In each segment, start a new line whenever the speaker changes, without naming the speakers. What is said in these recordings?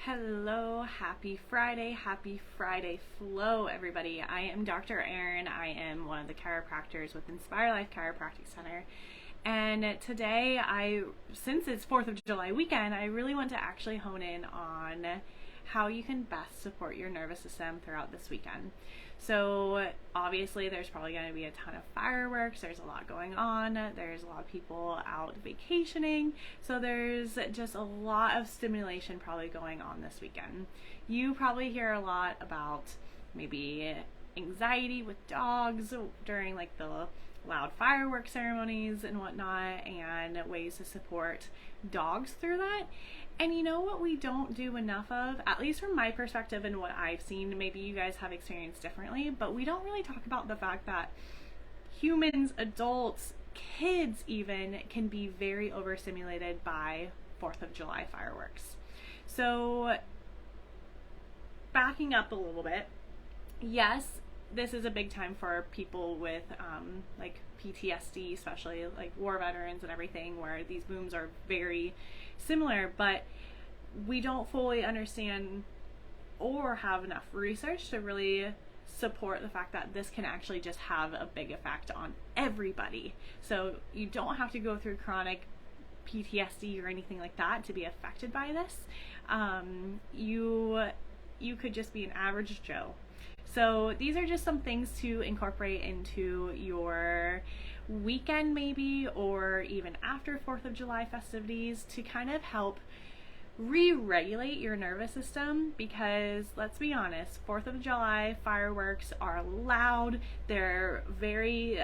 Hello, happy Friday flow, everybody. I am Dr. Aryn. I am one of the chiropractors with Inspire Life Chiropractic Center. And today, since it's 4th of July weekend, I really want to actually hone in on how you can best support your nervous system throughout this weekend. So obviously there's probably going to be a ton of fireworks, there's a lot going on, there's a lot of people out vacationing, so there's just a lot of stimulation probably going on this weekend. You probably hear a lot about maybe anxiety with dogs during like the loud fireworks ceremonies and whatnot, and ways to support dogs through that. And you know what we don't do enough of, at least from my perspective and what I've seen, maybe you guys have experienced differently, but we don't really talk about the fact that humans, adults, kids even, can be very overstimulated by 4th of July fireworks. So backing up a little bit, yes, this is a big time for people with like PTSD, especially like war veterans and everything, where these booms are very similar, but we don't fully understand or have enough research to really support the fact that this can actually just have a big effect on everybody. So you don't have to go through chronic PTSD or anything like that to be affected by this. You could just be an average Joe. So these are just some things to incorporate into your weekend maybe, or even after 4th of July festivities, to kind of help re-regulate your nervous system, because let's be honest, 4th of July fireworks are loud, they're very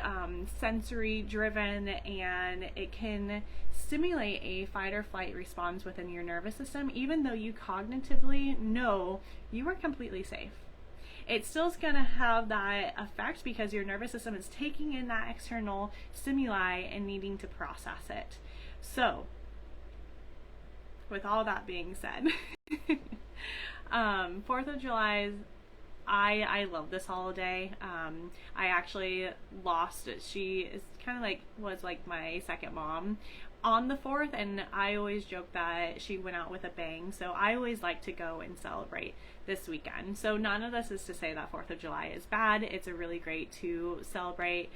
sensory driven, and it can stimulate a fight or flight response within your nervous system, even though you cognitively know you are completely safe. It's still going to have that effect because your nervous system is taking in that external stimuli and needing to process it. So, with all that being said, 4th of July, I love this holiday. I actually lost, she is kind of like, was like my second mom on the 4th, and I always joke that she went out with a bang, so I always like to go and celebrate this weekend. So none of this is to say that 4th of July is bad. It's a really great to celebrate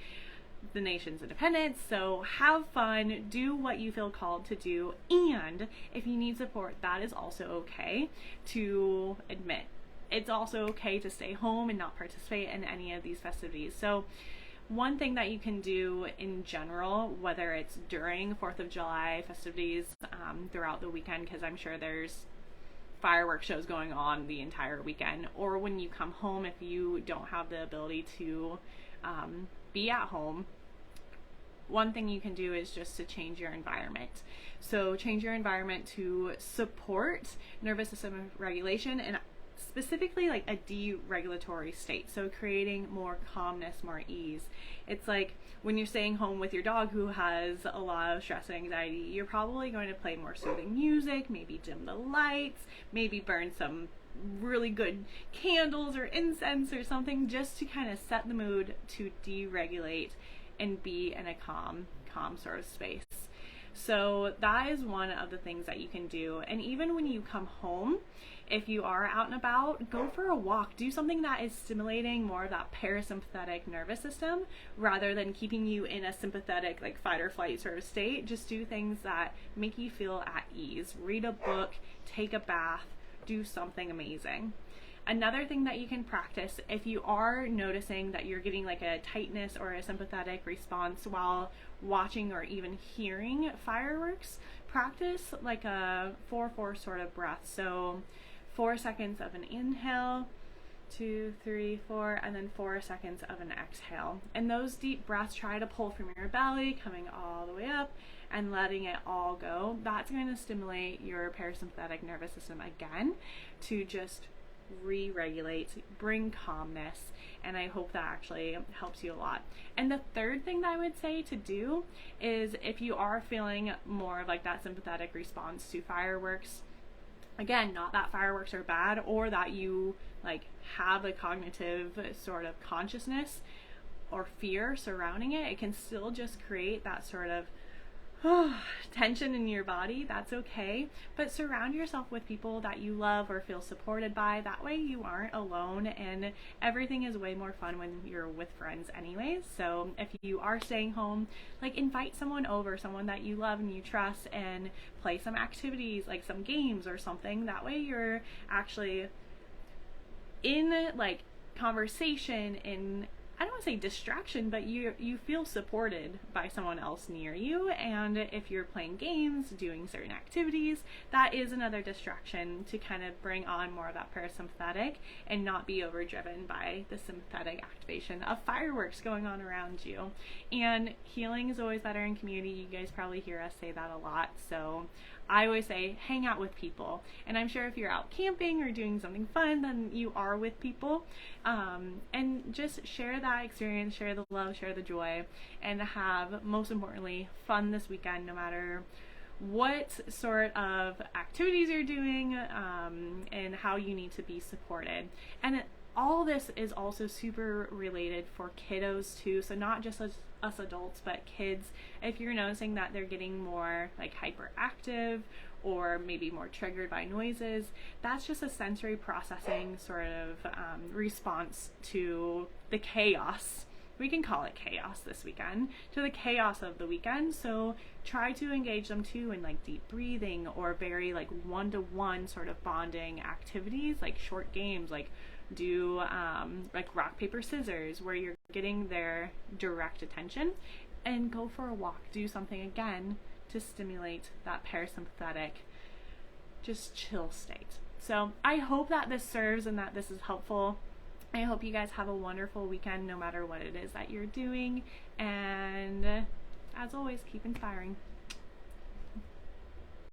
the nation's independence, so have fun, do what you feel called to do, and if you need support, that is also okay to admit. It's also okay to stay home and not participate in any of these festivities. So one thing that you can do in general, whether it's during 4th of July festivities throughout the weekend, because I'm sure there's fireworks shows going on the entire weekend, or when you come home, if you don't have the ability to be at home, one thing you can do is just to change your environment. So change your environment to support nervous system regulation, and specifically like a deregulatory state, so creating more calmness, more ease. It's like when you're staying home with your dog who has a lot of stress and anxiety, you're probably going to play more soothing music, maybe dim the lights, maybe burn some really good candles or incense or something, just to kind of set the mood to deregulate and be in a calm sort of space. So that is one of the things that you can do. And even when you come home, if you are out and about, go for a walk. Do something that is stimulating more of that parasympathetic nervous system rather than keeping you in a sympathetic, like fight or flight sort of state. Just do things that make you feel at ease. Read a book, take a bath, do something amazing. Another thing that you can practice, if you are noticing that you're getting like a tightness or a sympathetic response while watching or even hearing fireworks, practice like a 4-4 sort of breath. So 4 seconds of an inhale, 2, 3, 4, and then 4 seconds of an exhale. And those deep breaths, try to pull from your belly, coming all the way up and letting it all go. That's going to stimulate your parasympathetic nervous system again to just re-regulate, bring calmness, and I hope that actually helps you a lot. And the third thing that I would say to do is, if you are feeling more of like that sympathetic response to fireworks, again, not that fireworks are bad or that you like have a cognitive sort of consciousness or fear surrounding it, it can still just create that sort of tension in your body, that's okay. But surround yourself with people that you love or feel supported by. That way you aren't alone, and everything is way more fun when you're with friends anyways. So if you are staying home, like invite someone over, someone that you love and you trust, and play some activities, like some games or something. That way you're actually in like conversation, in, I don't want to say distraction, but you feel supported by someone else near you. And if you're playing games, doing certain activities, that is another distraction to kind of bring on more of that parasympathetic and not be overdriven by the sympathetic activation of fireworks going on around you. And healing is always better in community. You guys probably hear us say that a lot. So I always say hang out with people, and I'm sure if you're out camping or doing something fun, then you are with people, and just share that experience, share the love, share the joy, and have, most importantly, fun this weekend, no matter what sort of activities you're doing, and how you need to be supported. And all this is also super related for kiddos too, so not just us adults, but kids. If you're noticing that they're getting more like hyperactive or maybe more triggered by noises, that's just a sensory processing sort of response to the chaos. We can call it chaos this weekend, to the chaos of the weekend. So try to engage them too in like deep breathing or very like one-to-one sort of bonding activities, like short games, like do like rock, paper, scissors, where you're getting their direct attention, and go for a walk, do something again to stimulate that parasympathetic, just chill state. So I hope that this serves and that this is helpful. I hope you guys have a wonderful weekend no matter what it is that you're doing, and as always, keep inspiring.